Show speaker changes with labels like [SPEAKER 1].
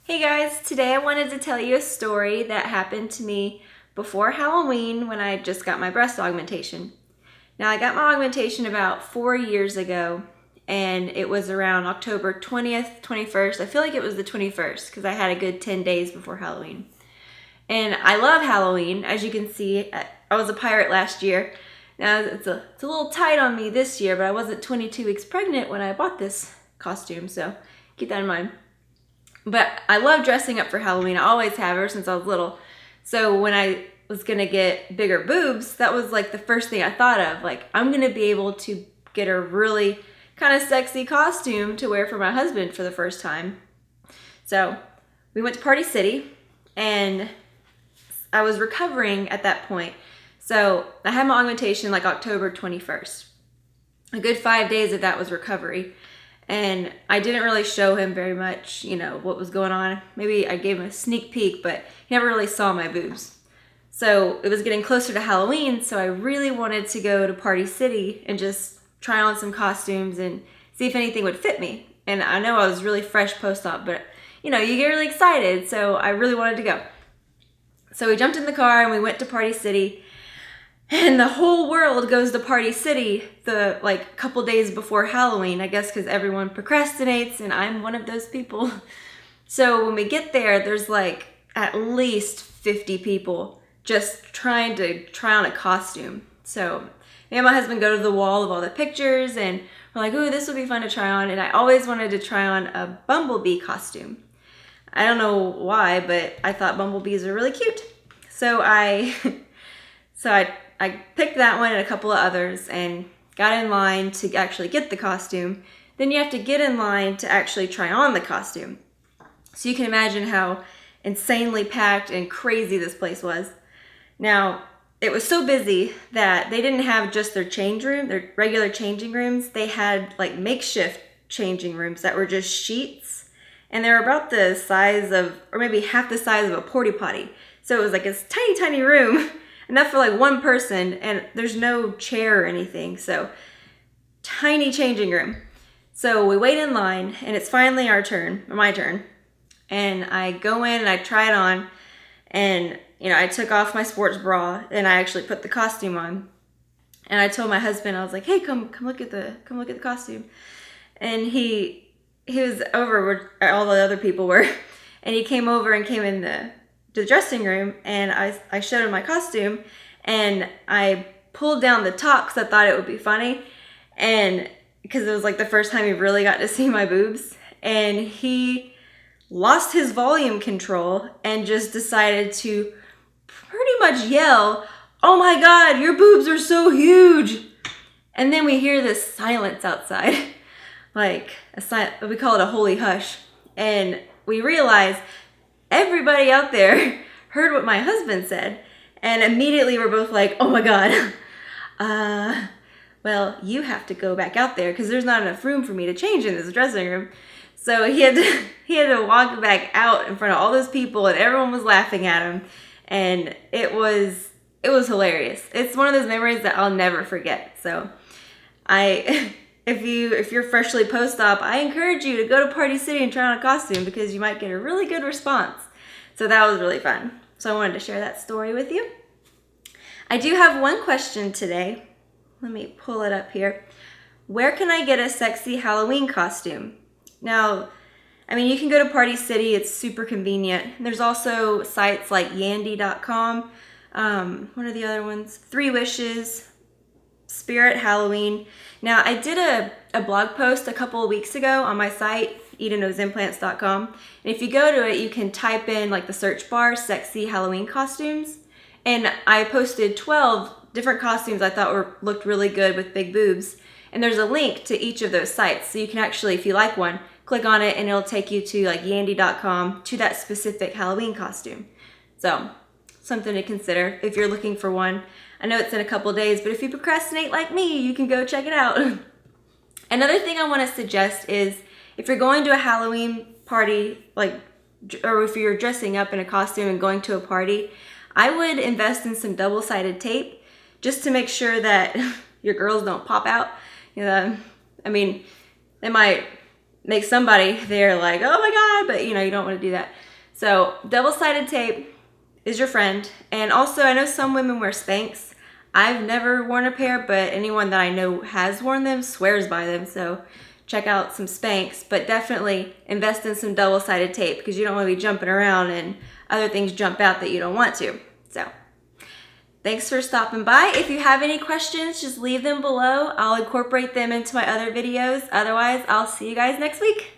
[SPEAKER 1] Hey guys, today I wanted to tell you a story that happened to me before Halloween when I just got my breast augmentation. Now I got my augmentation about 4 years ago and it was around October 20th, 21st. I feel like it was the 21st because I had a good 10 days before Halloween. And I love Halloween. As you can see, I was a pirate last year. Now it's a little tight on me this year, but I wasn't 22 weeks pregnant when I bought this costume, so keep that in mind. But I love dressing up for Halloween. I always have ever since I was little. So when I was gonna get bigger boobs, that was like the first thing I thought of. Like, I'm gonna be able to get a really kind of sexy costume to wear for my husband for the first time. So we went to Party City and I was recovering at that point. So I had my augmentation like October 21st. A good 5 days of that was recovery. And I didn't really show him very much, what was going on. Maybe I gave him a sneak peek, but he never really saw my boobs. So it was getting closer to Halloween, so I really wanted to go to Party City and just try on some costumes and see if anything would fit me. And I know I was really fresh post-op, but you get really excited, so I really wanted to go. So we jumped in the car and we went to Party City. And the whole world goes to Party City the couple days before Halloween, I guess because everyone procrastinates and I'm one of those people. So when we get there, there's at least 50 people just trying to try on a costume. So me and my husband go to the wall of all the pictures and we're like, ooh, this would be fun to try on. And I always wanted to try on a bumblebee costume. I don't know why, but I thought bumblebees are really cute. So I picked that one and a couple of others and got in line to actually get the costume. Then you have to get in line to actually try on the costume. So you can imagine how insanely packed and crazy this place was. Now, it was so busy that they didn't have just their change room, their regular changing rooms. They had makeshift changing rooms that were just sheets. And they were about the size of, or maybe half the size of a porta potty. So it was this tiny, tiny room. Enough for one person, and there's no chair or anything, so tiny changing room. So we wait in line, and it's finally my turn. And I go in and I try it on, and I took off my sports bra and I actually put the costume on. And I told my husband, I was like, "Hey, come look at the costume." And he was over where all the other people were, and he came over and came in the dressing room, and I showed him my costume, and I pulled down the top because I thought it would be funny, and because it was the first time he really got to see my boobs, and he lost his volume control and just decided to pretty much yell, "Oh my God, your boobs are so huge!" And then we hear this silence outside, we call it a holy hush, and we realize everybody out there heard what my husband said, and immediately we're both like, "Oh my God, well, you have to go back out there because there's not enough room for me to change in this dressing room." So he had to walk back out in front of all those people, and everyone was laughing at him, and it was hilarious. It's one of those memories that I'll never forget. So if you're freshly post-op, I encourage you to go to Party City and try on a costume because you might get a really good response. So that was really fun. So I wanted to share that story with you. I do have one question today. Let me pull it up here. Where can I get a sexy Halloween costume? Now, you can go to Party City. It's super convenient. There's also sites like yandy.com. What are the other ones? 3 Wishes, Spirit Halloween. Now, I did a blog post a couple of weeks ago on my site, EdenOsImplants.com. And if you go to it, you can type in the search bar, sexy Halloween costumes. And I posted 12 different costumes I thought looked really good with big boobs. And there's a link to each of those sites. So you can actually, if you like one, click on it and it'll take you to yandy.com to that specific Halloween costume. So something to consider if you're looking for one. I know it's in a couple days, but if you procrastinate like me, you can go check it out. Another thing I want to suggest is if you're going to a Halloween party, or if you're dressing up in a costume and going to a party, I would invest in some double-sided tape just to make sure that your girls don't pop out. They might make somebody there like, oh my God, but you know, you don't want to do that. So double-sided tape is your friend. And also, I know some women wear Spanx. I've never worn a pair, but anyone that I know has worn them swears by them. So check out some Spanx, but definitely invest in some double-sided tape because you don't want to be jumping around and other things jump out that you don't want to. So thanks for stopping by. If you have any questions, just leave them below. I'll incorporate them into my other videos. Otherwise, I'll see you guys next week.